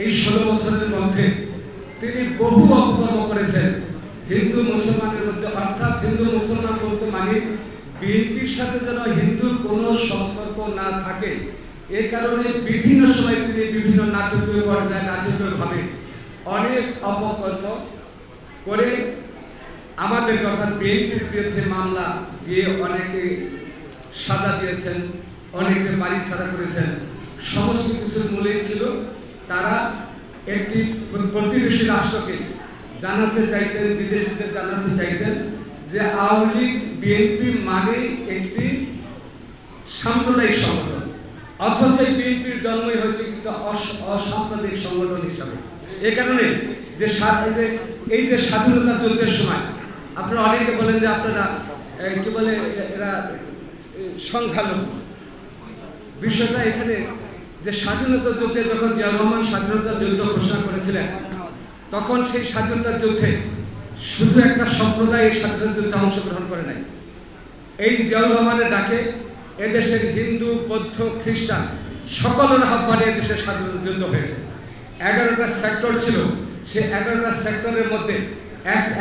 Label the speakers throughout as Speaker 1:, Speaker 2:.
Speaker 1: এই 16 বছরের মধ্যে তিনি বহু অপকর্ম করেছেন হিন্দু মুসলমানের মধ্যে, অর্থাৎ হিন্দু মুসলমান বলতে মানে বিএনপির সাথে যেন হিন্দুর কোনো সম্পর্ক না থাকে। এই কারণে বিভিন্ন সময় তিনি বিভিন্ন নাটকীয় পর্যায়ে নাটকীয়ভাবে অনেক অপকর্ম করে আমাদের অর্থাৎ বিএনপির বিরুদ্ধে মামলা দিয়ে অনেকে সাজা দিয়েছেন, অনেকে বাড়ি ছাড়া করেছেন। সমস্ত কিছুর মূলেই ছিল তারা একটি প্রতিবেশী রাষ্ট্রকে জানাতে চাইতেন, বিদেশিদের জানাতে চাইতেন যে আওয়ামী লীগ বিএনপি মানে একটি সাম্প্রদায়িক সংগঠন, অথচ বিএনপির জন্মই হয়েছে কিন্তু অসাম্প্রদায়িক সংগঠন হিসাবে। এ কারণে যে এই যে স্বাধীনতা যুদ্ধের সময় আপনারা অনেকে বলেন যে আপনারা কি বলে এরা সংখ্যালঘু। বিষয়টা এখানে যে স্বাধীনতা যুদ্ধে যখন জিয়াউর রহমান স্বাধীনতা যুদ্ধ ঘোষণা করেছিলেন, তখন সেই স্বাধীনতা যুদ্ধে শুধু একটা সম্প্রদায় এই স্বাধীনতা যুদ্ধে অংশগ্রহণ করে নাই। এই জিয়াউর রহমানের ডাকে এদেশের হিন্দু, বৌদ্ধ, খ্রিস্টান সকলের আহ্বানে এদেশের স্বাধীনতা যুদ্ধ হয়েছে। 11টা সেক্টর ছিল, সেই 11টা সেক্টরের মধ্যে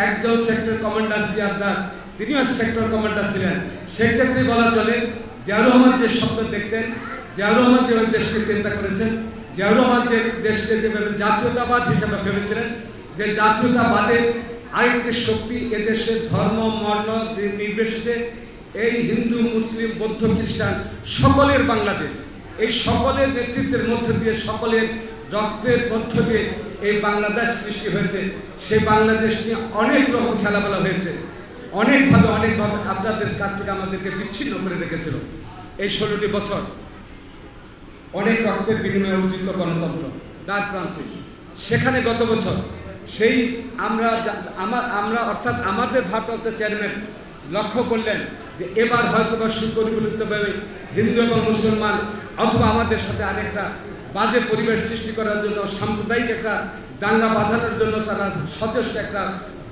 Speaker 1: একজন সেক্টর কমান্ডার সিয়ারদার, তিনিও সেক্টর কমান্ডার ছিলেন। সেক্ষেত্রে বলা চলে জিয়াউর রহমান যে স্বপ্ন দেখতেন, জিয়াউর রহমান যেভাবে দেশকে চিন্তা করেছেন, জিয়াউর রহমান যে দেশকে যেভাবে জাতীয়তাবাদ হিসাবে ভেবেছিলেন, যে জাতীয়তাবাদের আরেকটি শক্তি এদেশের ধর্ম বর্ণ নির্বিশেষে এই হিন্দু, মুসলিম, বৌদ্ধ, খ্রিস্টান সকলের বাংলাদেশ, এই সকলের নেতৃত্বের মধ্য দিয়ে, সকলের রক্তের মধ্য দিয়ে এই বাংলাদেশ সৃষ্টি হয়েছে। সেই বাংলাদেশ নিয়ে অনেক রকম খেলাবেলা হয়েছে, অনেকভাবে আপনাদের কাছ থেকে আমাদেরকে বিচ্ছিন্ন করে রেখেছিল এই 16টি বছর। অনেক রক্তের বিনিময়ে অর্জিত গণতন্ত্র দ্বার প্রান্তে, সেখানে গত বছর সেই আমরা অর্থাৎ আমাদের ভারপ্রাপ্ত চেয়ারম্যান লক্ষ্য করলেন যে এবার হয়তো বা সুপরিকল্পিতভাবে হিন্দু এবং মুসলমান অথবা আমাদের সাথে আরেকটা বাজে পরিবেশ সৃষ্টি করার জন্য, সাম্প্রদায়িক একটা দাঙ্গা বাঁধানোর জন্য তারা সচেষ্ট একটা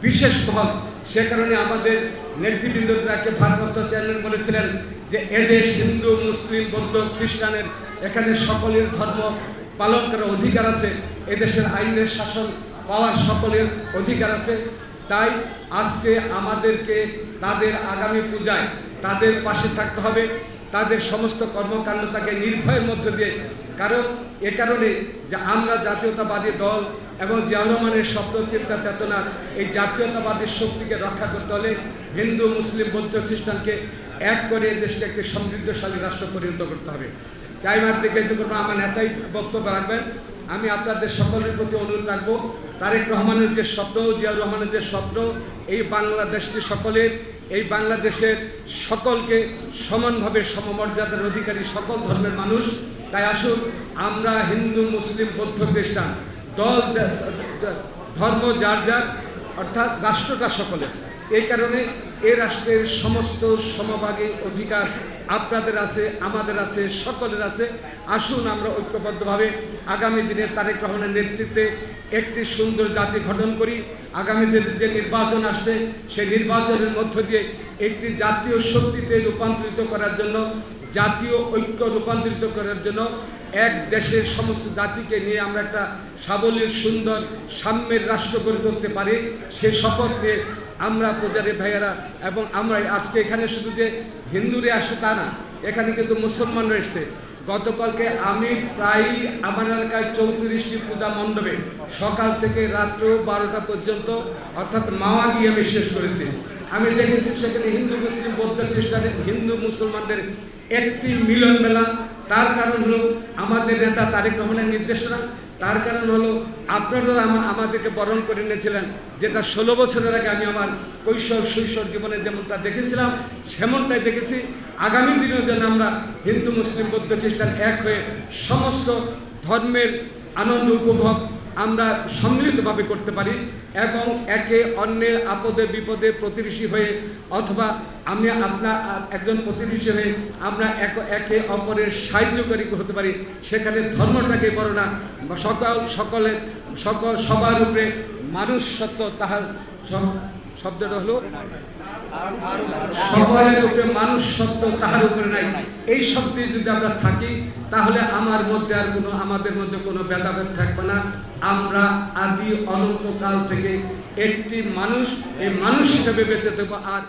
Speaker 1: বিশেষ মহল। সে কারণে আমাদের নেতৃবৃন্দকে ভারপ্রাপ্ত চেয়ারম্যান বলেছিলেন যে এদেশ হিন্দু, মুসলিম, বৌদ্ধ, খ্রিস্টানের এখানে সকলের ধর্ম পালন করার অধিকার আছে, এদেশের আইনের শাসন পাওয়ার সকলের অধিকার আছে। তাই আজকে আমাদেরকে তাদের আগামী পূজায় তাদের পাশে থাকতে হবে, তাদের সমস্ত কর্মকাণ্ড তাকে নির্ভয়ের মধ্যে দিয়ে। কারণ এ কারণে যে আমরা জাতীয়তাবাদী দল এবং জিয়াউর রহমানের স্বপ্ন, চিন্তা, চেতনা, এই জাতীয়তাবাদী শক্তিকে রক্ষা করতে হলে হিন্দু, মুসলিম, বৌদ্ধ, খ্রিস্টানকে এক করে দেশকে একটি সমৃদ্ধশালী রাষ্ট্র পরিণত করতে হবে। তাই দিকে আমার নেতাই বক্তব্য রাখবেন। আমি আপনাদের সকলের প্রতি অনুরোধ রাখবো, তারেক রহমানের যে স্বপ্ন, জিয়াউর রহমানের যে স্বপ্ন, এই বাংলাদেশটি সকলের, এই বাংলাদেশের সকলকে সমানভাবে সমমর্যাদার অধিকারী সকল ধর্মের মানুষ। তাই আসুন আমরা হিন্দু, মুসলিম, বৌদ্ধ, খ্রিস্টান দল ধর্ম যার যার, অর্থাৎ রাষ্ট্রটা সকলের। এই কারণে এ রাষ্ট্রের সমস্ত সমভাগী অধিকার আপনাদের আছে, আমাদের আছে, সকলের আছে। আসুন আমরা ঐক্যবদ্ধভাবে আগামী দিনে তারেক রহমানের নেতৃত্বে একটি সুন্দর জাতি গঠন করি। আগামী দিনে যে নির্বাচন আসছে, সেই নির্বাচনের মধ্য দিয়ে একটি জাতীয় শক্তিতে রূপান্তরিত করার জন্য, জাতীয় ঐক্য রূপান্তরিত করার জন্য, এক দেশের সমস্ত জাতিকে নিয়ে আমরা একটা সাবলীল, সুন্দর, সাম্যের রাষ্ট্র গড়ে তুলতে পারি, সে শপথ নিয়ে আমরা পূজারী ভাইয়েরা এবং আমরা আজকে এখানে শুধু যে হিন্দুরে আসে তা না, এখানে কিন্তু মুসলমানরা এসছে। গতকালকে আমি প্রায় আমার এলাকায় 34টি পূজা মণ্ডপে সকাল থেকে রাত্র 12টা পর্যন্ত অর্থাৎ মাওয়া গিয়ে আমি শেষ করেছি। আমি দেখেছি সেখানে হিন্দু, মুসলিম, বৌদ্ধ, খ্রিস্টানের, হিন্দু মুসলমানদের একটি মিলন মেলা। তার কারণ হলো আমাদের নেতা তারেক রহমানের নির্দেশনা, তার কারণ হলো আপনারা আমাদেরকে বরণ করে নিয়েছিলেন, যেটা 16 বছরের আগে আমি আমার কৈশোর শৈশব জীবনে যেমনটা দেখেছিলাম সেমনটাই দেখেছি। আগামী দিনেও যেন আমরা হিন্দু, মুসলিম, বৌদ্ধ, খ্রিস্টান এক হয়ে সমস্ত ধর্মের আনন্দ উপভোগ আমরা সম্মিলিতভাবে করতে পারি এবং একে অন্যের আপদে বিপদে প্রতিবেশী হয়ে, অথবা আমি আপনার একজন প্রতিবেশী হয়ে আমরা একে অপরের সাহায্যকারী হতে পারি। সেখানে ধর্মটাকে বড় না, সবার উপরে মানুষ সত্য তাহার শব্দটা হলো সকলের উপরে মানুষ শব্দ তাহার উপরে নাই। এই শব্দে যদি আমরা থাকি তাহলে আমাদের মধ্যে কোনো ভেদাভেদ থাকবে না। আমরা আদি অনন্তকাল থেকে একটি মানুষ, এই মানুষ হিসেবে বেঁচে থাকবো। আর